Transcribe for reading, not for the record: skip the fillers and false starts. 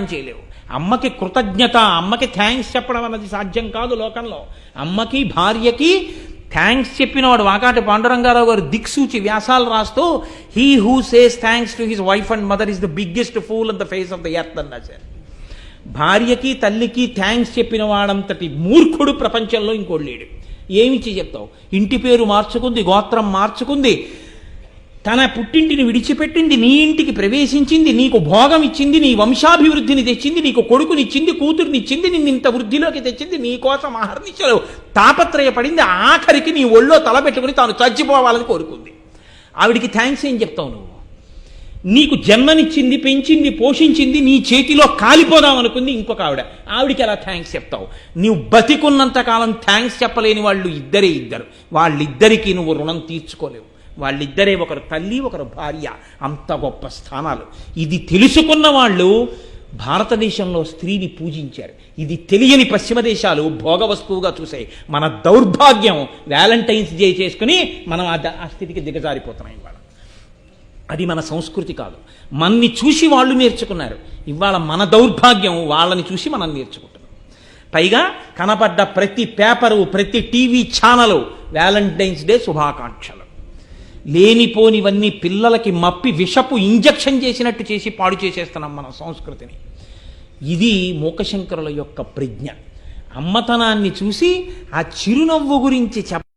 చేయలేవు. అమ్మకి కృతజ్ఞత, అమ్మకి థ్యాంక్స్ చెప్పడం అన్నది సాధ్యం కాదు లోకంలో. అమ్మకి భార్యకి థ్యాంక్స్ చెప్పినవాడు వాకాటి పాండురంగారావు గారు దిక్సూచి వ్యాసాలు రాస్తూ he who says thanks to his wife and mother is the biggest pool on the face of the earth అని రాశారు. భార్యకి తల్లికి థ్యాంక్స్ చెప్పిన వాడంతటి మూర్ఖుడు ప్రపంచంలో ఇంకోటి లేడు. ఏమిచ్చి చెప్తావు? ఇంటి పేరు మార్చుకుంది, గోత్రం మార్చుకుంది, తన పుట్టింటిని విడిచిపెట్టింది, నీ ఇంటికి ప్రవేశించింది, నీకు భోగం ఇచ్చింది, నీ వంశాభివృద్ధిని తెచ్చింది, నీకు కొడుకునిచ్చింది, కూతురునిచ్చింది, నిన్ను ఇంత వృద్ధిలోకి తెచ్చింది, నీ కోసం ఆహర్నిశలు తాపత్రయపడింది, ఆఖరికి నీ ఒళ్ళో తలబెట్టుకుని తాను చచ్చిపోవాలని కోరుకుంది. ఆవిడికి థ్యాంక్స్ ఏం చెప్తావు నువ్వు? నీకు జన్మనిచ్చింది, పెంచింది, పోషించింది, నీ చేతిలో కాలిపోదాం అనుకుంది ఇంకొక ఆవిడికి ఎలా థ్యాంక్స్ చెప్తావు? నువ్వు బతికున్నంత కాలం థ్యాంక్స్ చెప్పలేని వాళ్ళు ఇద్దరు. వాళ్ళిద్దరికీ నువ్వు రుణం తీర్చుకోలేవు. వాళ్ళిద్దరే ఒకరు తల్లి, ఒకరు భార్య. అంత గొప్ప స్థానాలు. ఇది తెలుసుకున్న వాళ్ళు భారతదేశంలో స్త్రీని పూజించారు. ఇది తెలియని పశ్చిమ దేశాలు భోగ వస్తువుగా చూసాయి. మన దౌర్భాగ్యం వ్యాలంటైన్స్ డే చేసుకుని మనం ఆ స్థితికి దిగజారిపోతున్నాం ఇవాళ. అది మన సంస్కృతి కాదు. మన్ని చూసి వాళ్ళు నేర్చుకున్నారు. ఇవాళ మన దౌర్భాగ్యం వాళ్ళని చూసి మనం నేర్చుకుంటున్నాం. పైగా కనపడ్డ ప్రతి పేపరు, ప్రతి టీవీ ఛానలు వ్యాలంటైన్స్ డే శుభాకాంక్షలు. లేనిపోనివన్నీ పిల్లలకి మప్పి విషపు ఇంజెక్షన్ చేసినట్టు చేసి పాడు చేసేస్తున్నాం మన సంస్కృతిని. ఇది మూకశంకరుల యొక్క ప్రజ్ఞ. అమ్మతనాన్ని చూసి ఆ చిరునవ్వు గురించి